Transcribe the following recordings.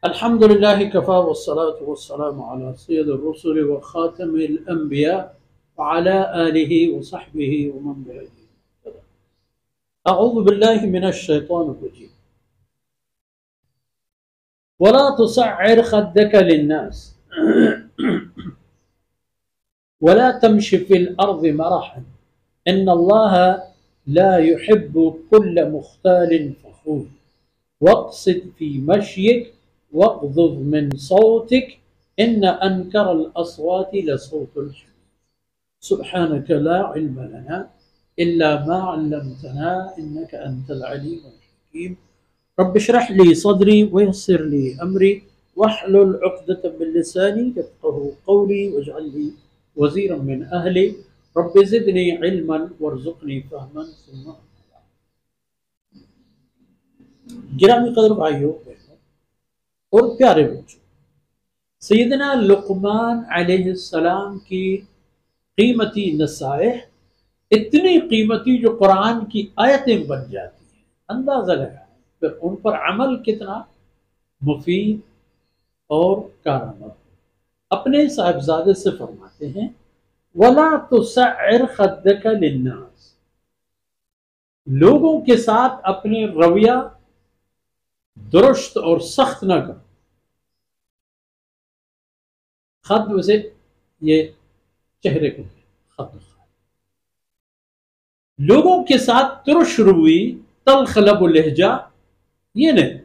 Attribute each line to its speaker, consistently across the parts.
Speaker 1: الحمد لله كفى والصلاة والسلام على سيد الرسل وخاتم الأنبياء وعلى آله وصحبه ومن بهديه. أعوذ بالله من الشيطان الرجيم. ولا تصعر خدك للناس ولا تمشي في الأرض مرحا إن الله لا يحب كل مختال فخور واقصد في مشيك واغضض من صوتك إن أنكر الأصوات لصوت الحمير. سبحانك لا علم لنا إلا ما علمتنا إنك أنت العليم الحكيم. رب اشرح لي صدري ويسر لي أمري واحلل عقدة من لساني يفقهوا قولي واجعل لي وزيرا من أهلي رب زدني علما وارزقني فهما ثم. گرامی قدر بھائیوں اور پیارے بچوں، سیدنا لقمان علیہ السلام کی قیمتی نصائح اتنی قیمتی جو قرآن کی آیتیں بن جاتی ہیں، اندازہ لگائیں پھر ان پر عمل کتنا مفید اور کارآمد. اپنے صاحبزادے سے فرماتے ہیں وَلَا تُسَعِّرْ خَدَّكَ لِلنَّاسِ، لوگوں کے ساتھ اپنے رویہ درست اور سخت نہ کر. خد ویسے یہ چہرے کو خد. لوگوں کے ساتھ ترش روی تلخ لب و لہجہ یہ نہیں،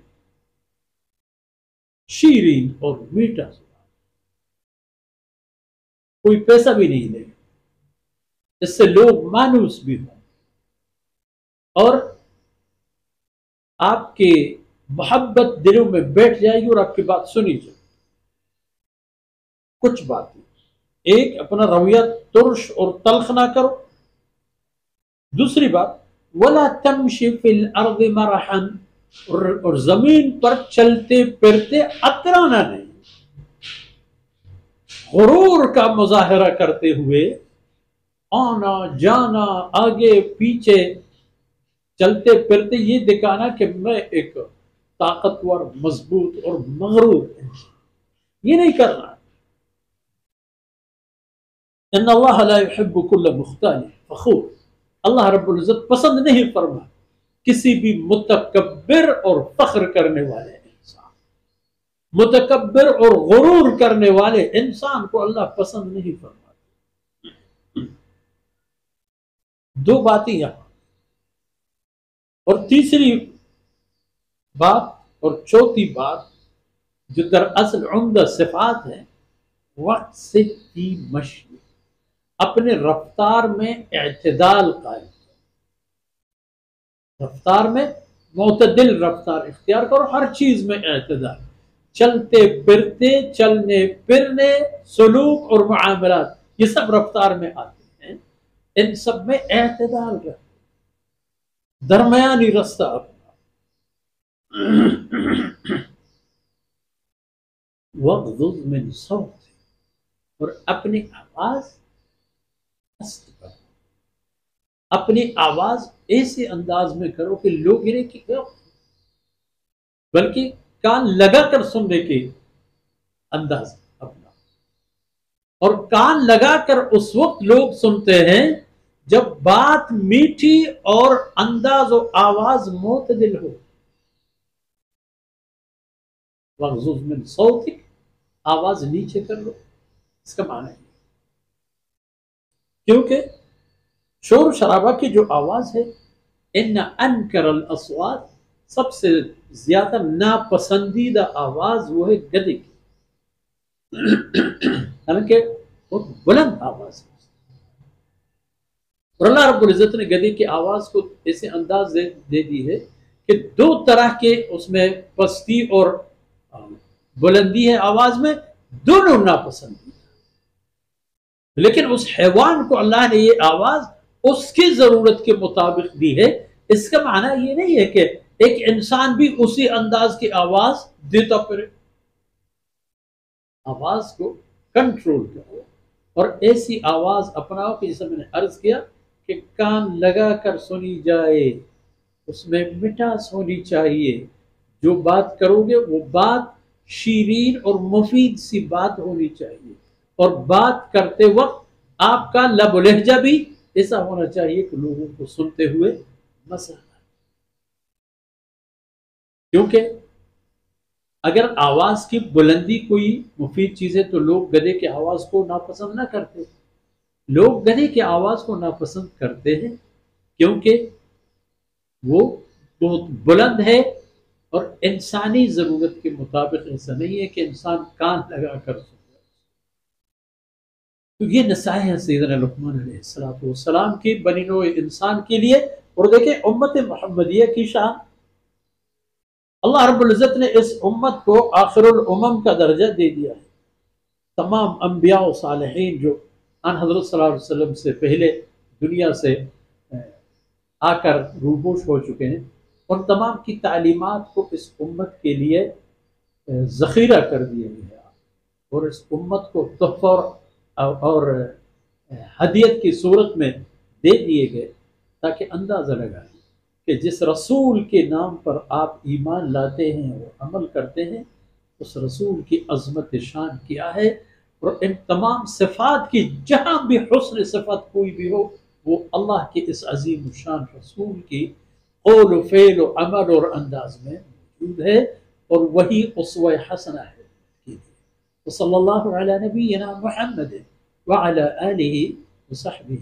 Speaker 1: شیرین اور میٹھا زبان. کوئی پیسہ بھی نہیں لے گا، اس سے لوگ مانوس بھی ہوں اور آپ کے محبت دلوں میں بیٹھ جائے گی اور آپ کی بات سنی جائے گی. کچھ باتیں، ایک اپنا رویہ ترش اور تلخ نہ کرو. دوسری بات وَلَا تَمْشِ فِي الْأَرْضِ مَرَحًا، اور زمین پر چلتے پھرتے اترانا نہیں، غرور کا مظاہرہ کرتے ہوئے آنا جانا آگے پیچھے چلتے پھرتے یہ دکھانا کہ میں ایک طاقتور مضبوط اور مغرور انسان، یہ نہیں کرنا. ان اللہ لا يحب كل مختال فخور، اللہ رب العزت پسند نہیں فرما کسی بھی متکبر اور فخر کرنے والے انسان. متکبر اور غرور کرنے والے انسان کو اللہ پسند نہیں فرماتا. دو باتیں یہاں، اور تیسری بات اور چوتھی بات جو دراصل عمدہ صفات ہیں، وقت سے فی مشی، اپنے رفتار میں اعتدال قائم کرو. رفتار میں معتدل رفتار اختیار کرو، ہر چیز میں اعتدال. چلتے پھرتے، چلنے پھرنے، سلوک اور معاملات، یہ سب رفتار میں آتے ہیں. ان سب میں اعتدال رکھو، درمیانی رستہ اپنا. وَغْضُضْ مِنْ صَوْتِكَ، اور اپنی آواز پست کرو. اپنی آواز ایسے انداز میں کرو کہ لوگ یہ کہ بلکہ کان لگا کر سننے کے انداز اپنا. اور کان لگا کر اس وقت لوگ سنتے ہیں جب بات میٹھی اور انداز و آواز معتدل ہو. وَغْضُضْ مِنْ صَوْتِكَ، آواز نیچے کر لو، اس کا معنی ہے کیونکہ شور شرابہ کی جو آواز ہے، ان انکر الاصوات، سب سے زیادہ ناپسندیدہ آواز وہ ہے گدے کی، حالانکہ بہت بلند آواز ہے. اور اللہ رب العزت نے گدے کی آواز کو ایسے انداز دے دی ہے کہ دو طرح کے اس میں پستی اور بلندی ہے آواز میں، دونوں ناپسندیدہ. لیکن اس حیوان کو اللہ نے یہ آواز اس کی ضرورت کے مطابق دی ہے. اس کا معنی یہ نہیں ہے کہ ایک انسان بھی اسی انداز کی آواز دیتا پھرے. آواز کو کنٹرول کرو اور ایسی آواز اپناؤ کہ جیسے میں نے عرض کیا کہ کان لگا کر سنی جائے، اس میں مٹاس ہونی چاہیے. جو بات کرو گے وہ بات شیرین اور مفید سی بات ہونی چاہیے، اور بات کرتے وقت آپ کا لب و لہجہ بھی ایسا ہونا چاہیے کہ لوگوں کو سنتے ہوئے مزہ آئے۔ کیونکہ اگر آواز کی بلندی کوئی مفید چیز ہے تو لوگ گدھے کی آواز کو ناپسند نہ کرتے، لوگ گدھے کی آواز کو ناپسند کرتے ہیں کیونکہ وہ بہت بلند ہے، اور انسانی ضرورت کے مطابق ایسا نہیں ہے کہ انسان کان لگا کر سنے۔ تو یہ نصائح سیدنا لقمان علیہ السلام کی بنی نوع انسان کے لیے۔ اور دیکھیں امت محمدیہ کی شان، اللہ رب العزت نے اس امت کو آخر الامم کا درجہ دے دیا ہے۔ تمام انبیاء و صالحین جو ان حضرت صلی اللہ علیہ وسلم سے پہلے دنیا سے آ کر روبوش ہو چکے ہیں، ان تمام کی تعلیمات کو اس امت کے لیے ذخیرہ کر دیا گیا، اور اس امت کو تحفہ اور ہدیت کی صورت میں دے دیے گئے، تاکہ اندازہ لگائیں کہ جس رسول کے نام پر آپ ایمان لاتے ہیں اور عمل کرتے ہیں، اس رسول کی عظمت شان کیا ہے، اور ان تمام صفات کی جہاں بھی حسن صفت کوئی بھی ہو، وہ اللہ کے اس عظیم شان رسول کی قول و فعل و عمل اور انداز میں موجود ہے، اور وہی اسوہ حسنہ ہے۔ وصلی اللہ علی نبینا محمد وعلی آلہ وصحبہ